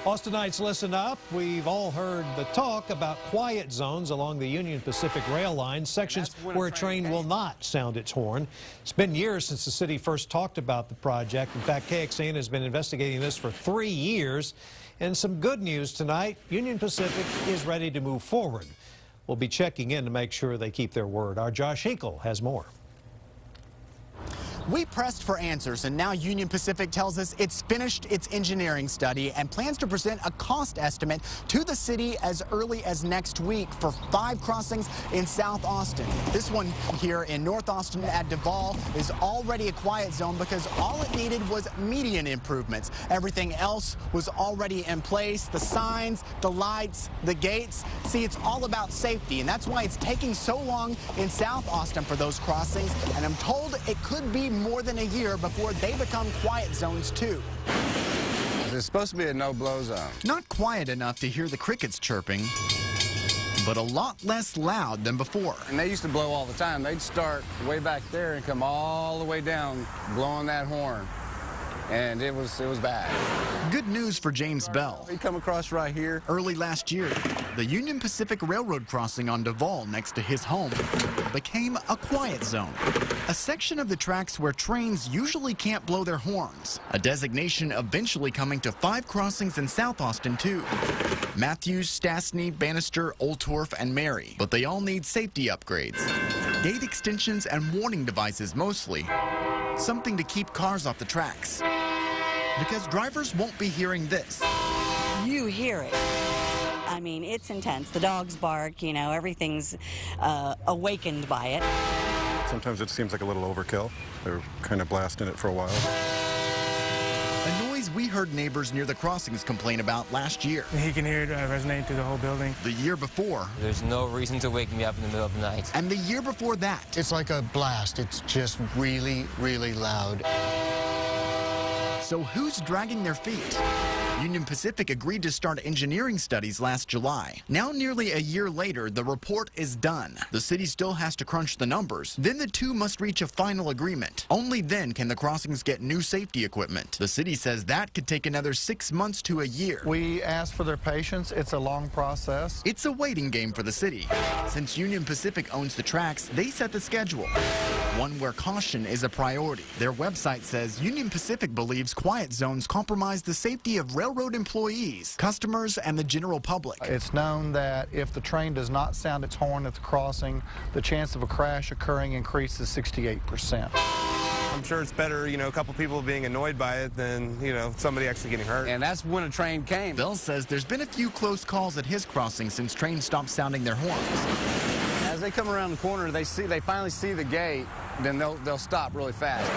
Austinites, listen up. We've all heard the talk about quiet zones along the Union Pacific rail line, sections where a train will not sound its horn. It's been years since the city first talked about the project. In fact, KXAN has been investigating this for 3 years. And some good news tonight, Union Pacific is ready to move forward. We'll be checking in to make sure they keep their word. Our Josh Hinkle has more. We pressed for answers, and now Union Pacific tells us it's finished its engineering study and plans to present a cost estimate to the city as early as next week for 5 crossings in South Austin. This one here in North Austin at Duval is already a quiet zone because all it needed was median improvements. Everything else was already in place, the signs, the lights, the gates. See, it's all about safety, and that's why it's taking so long in South Austin for those crossings, and I'm told it could be more than a year before they become quiet zones too. It's supposed to be a no-blow zone. Not quiet enough to hear the crickets chirping, but a lot less loud than before. And they used to blow all the time. They'd start way back there and come all the way down blowing that horn. And it was bad. Good news for James Bell. We come across right here. Early last year, the Union Pacific Railroad crossing on Duval next to his home became a quiet zone. A section of the tracks where trains usually can't blow their horns. A designation eventually coming to 5 crossings in South Austin too. Matthews, Stastny, Bannister, Oltorf, and Mary. But they all need safety upgrades. Gate extensions and warning devices mostly. Something to keep cars off the tracks. Because drivers won't be hearing this. You hear it. I mean, it's intense. The dogs bark, you know, everything's awakened by it. Sometimes it seems like a little overkill. They're kind of blasting it for a while. A noise we heard neighbors near the crossings complain about last year. He can hear it resonate through the whole building. The year before. There's no reason to wake me up in the middle of the night. And the year before that. It's like a blast. It's just really, really loud. So who's dragging their feet? Union Pacific agreed to start engineering studies last July. Now, nearly a year later, the report is done. The city still has to crunch the numbers. Then the two must reach a final agreement. Only then can the crossings get new safety equipment. The city says that could take another 6 months to a year. We ask for their patience. It's a long process. It's a waiting game for the city. Since Union Pacific owns the tracks, they set the schedule. One where caution is a priority. Their website says Union Pacific believes quiet zones compromise the safety of railroad employees, customers, and the general public. It's known that if the train does not sound its horn at the crossing, the chance of a crash occurring increases 68%. I'm sure it's better, you know, a couple people being annoyed by it than, you know, somebody actually getting hurt. And that's when a train came. Bell says there's been a few close calls at his crossing since trains stopped sounding their horns. As they come around the corner, they finally see the gate, then they'll stop really fast.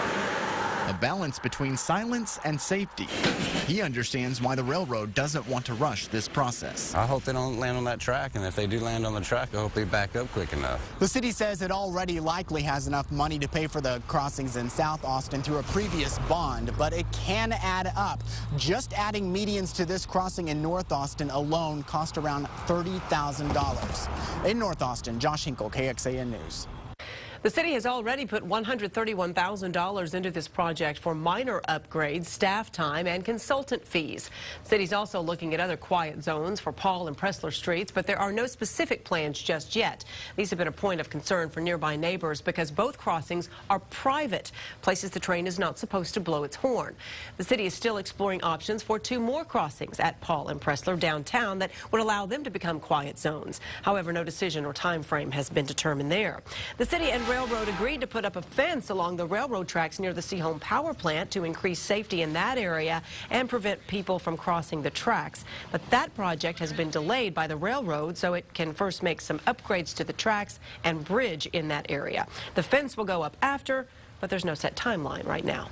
A balance between silence and safety. He understands why the railroad doesn't want to rush this process. I hope they don't land on that track, and if they do land on the track, I hope they back up quick enough. The city says it already likely has enough money to pay for the crossings in South Austin through a previous bond, but it can add up. Just adding medians to this crossing in North Austin alone cost around $30,000. In North Austin, Josh Hinkle, KXAN News. The city has already put $131,000 into this project for minor upgrades, staff time, and consultant fees. The city's also looking at other quiet zones for Paul and Pressler Streets, but there are no specific plans just yet. These have been a point of concern for nearby neighbors because both crossings are private, places the train is not supposed to blow its horn. The city is still exploring options for 2 more crossings at Paul and Pressler downtown that would allow them to become quiet zones. However, no decision or time frame has been determined there. The city and railroad agreed to put up a fence along the railroad tracks near the Seaholm power plant to increase safety in that area and prevent people from crossing the tracks. But that project has been delayed by the railroad, so it can first make some upgrades to the tracks and bridge in that area. The fence will go up after, but there's no set timeline right now.